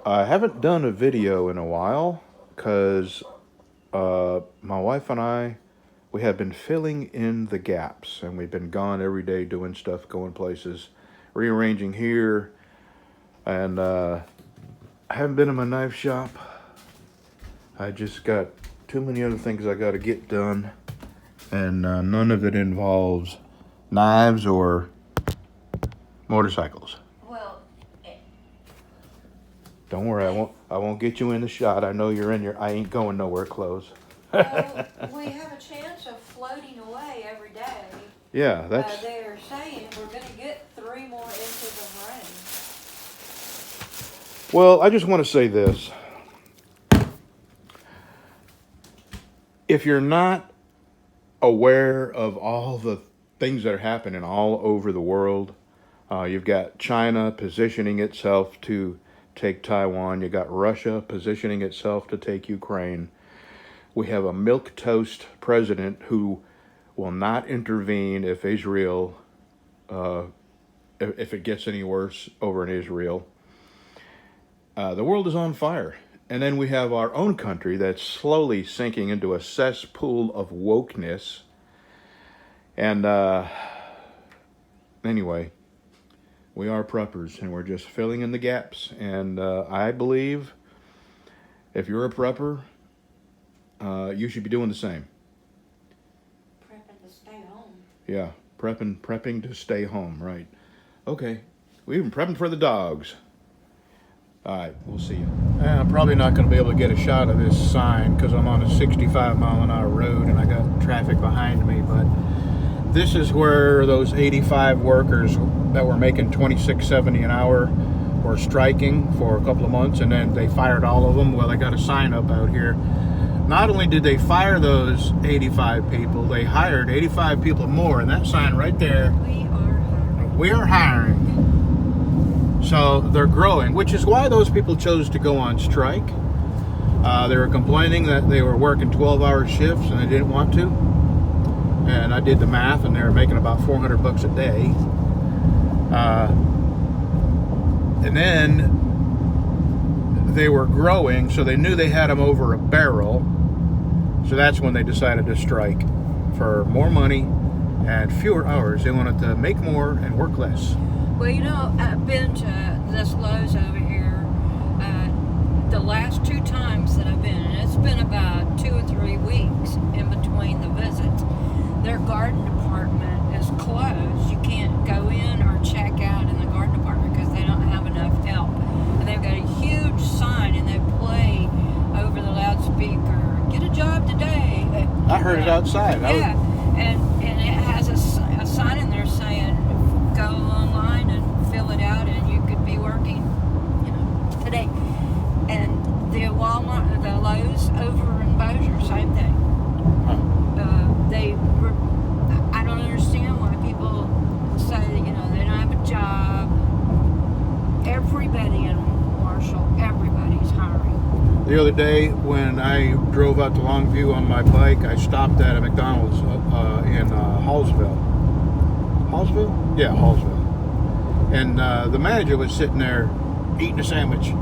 I haven't done a video in a while because my wife and we have been filling in the gaps, and we've been gone every day doing stuff, going places, rearranging here, and I haven't been in my knife shop. I just got too many other things I got to get done, and none of it involves knives or motorcycles. Don't worry, I won't get you in the shot. I know you're in your I ain't going nowhere clothes. Well, we have a chance of floating away every day. Yeah, that's. They're saying we're going to get 3 more inches of rain. Well, I just want to say this. If you're not aware of all the things that are happening all over the world, you've got China positioning itself to take Taiwan. You got Russia positioning itself to take Ukraine. We have a milquetoast president who will not intervene if Israel, if it gets any worse over in Israel. The world is on fire. And then we have our own country that's slowly sinking into a cesspool of wokeness. And anyway, we are preppers, and we're just filling in the gaps. And I believe if you're a prepper, you should be doing the same. Prepping to stay home. Yeah, prepping to stay home, right. Okay, we're even prepping for the dogs. All right, we'll see you. I'm probably not going to be able to get a shot of this sign because I'm on a 65-mile-an-hour road and I got traffic behind me, but this is where those 85 workers that were making $26.70 an hour were striking for a couple of months, and then they fired all of them. Well, they got a sign up out here. Not only did they fire those 85 people, they hired 85 people more, and that sign right there, we are hiring. So they're growing, which is why those people chose to go on strike. They were complaining that they were working 12-hour shifts and they didn't want to. And I did the math, and they were making about $400 a day. And then they were growing, so they knew they had them over a barrel. So that's when they decided to strike for more money and fewer hours. They wanted to make more and work less. Well, you know, I've been to this Lowe's over here the last 2 times that I've been, and it's been about 2 or 3 weeks in between the visits. Their garden department is closed. You can't go in or check out in the garden department because they don't have enough help. And they've got a huge sign, and they play over the loudspeaker, "Get a job today." I heard it outside. Yeah, and it has a sign in there saying, "Go online and fill it out, and you could be working, today." And the Walmart, the Lowe's over in Bossier, same thing. I don't understand why people say, they don't have a job. Everybody in Marshall, everybody's hiring. The other day when I drove out to Longview on my bike, I stopped at a McDonald's in Hallsville. Hallsville? Yeah, Hallsville. And the manager was sitting there eating a sandwich.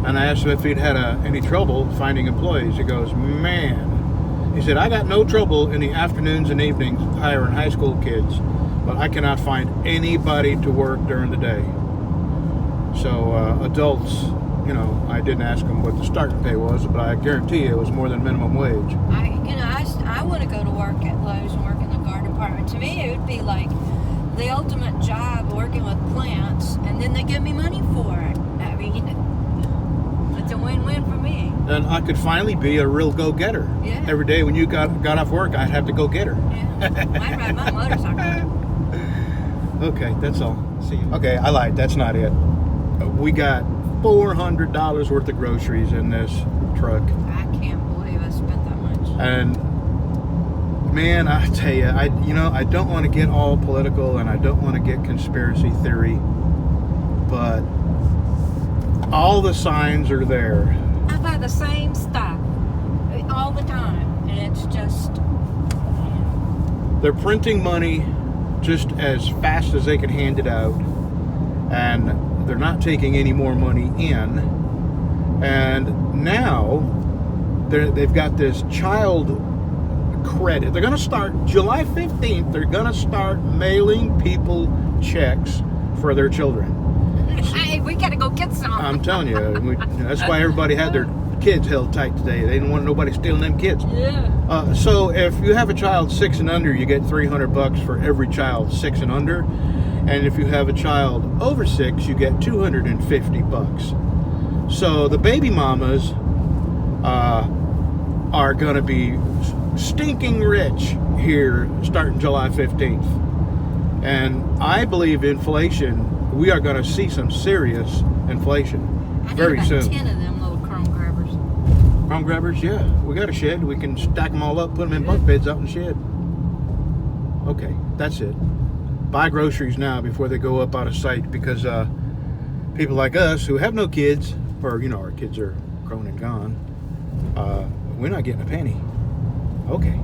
And I asked him if he'd had any trouble finding employees. He goes, "Man," he said, "I got no trouble in the afternoons and evenings hiring high school kids, but I cannot find anybody to work during the day." So adults, I didn't ask them what the starting pay was, but I guarantee you it was more than minimum wage. I want to go to work at Lowe's and work in the garden department. To me, it would be like the ultimate job, working with plants, and then they give me money for it. I mean, it's a win-win for me. And I could finally be a real go-getter. Yeah. Every day when you got off work, I'd have to go get her. Yeah. I ride my motorcycle. Okay, that's all. See you. Okay, I lied. That's not it. We got $400 worth of groceries in this truck. I can't believe I spent that much. And man, I tell you, I don't want to get all political, and I don't want to get conspiracy theory, but all the signs are there. I buy the same stuff all the time, and it's just... They're printing money just as fast as they can hand it out, and they're not taking any more money in. And now they've got this child credit. They're going to start July 15th. They're going to start mailing people checks for their children. Hey, we gotta go get some. I'm telling you, that's why everybody had their kids held tight today. They didn't want nobody stealing them kids. Yeah. So if you have a child 6 and under, you get $300 for every child 6 and under, and if you have a child over 6, you get $250. So the baby mamas are going to be stinking rich here starting July 15th, and I believe inflation. We are going to see some serious inflation very soon. 10 of them little crumb grabbers. Crumb grabbers, yeah. We got a shed. We can stack them all up, put them in bunk beds out in the shed. Okay, that's it. Buy groceries now before they go up out of sight, because people like us who have no kids, or our kids are grown and gone, we're not getting a penny. Okay.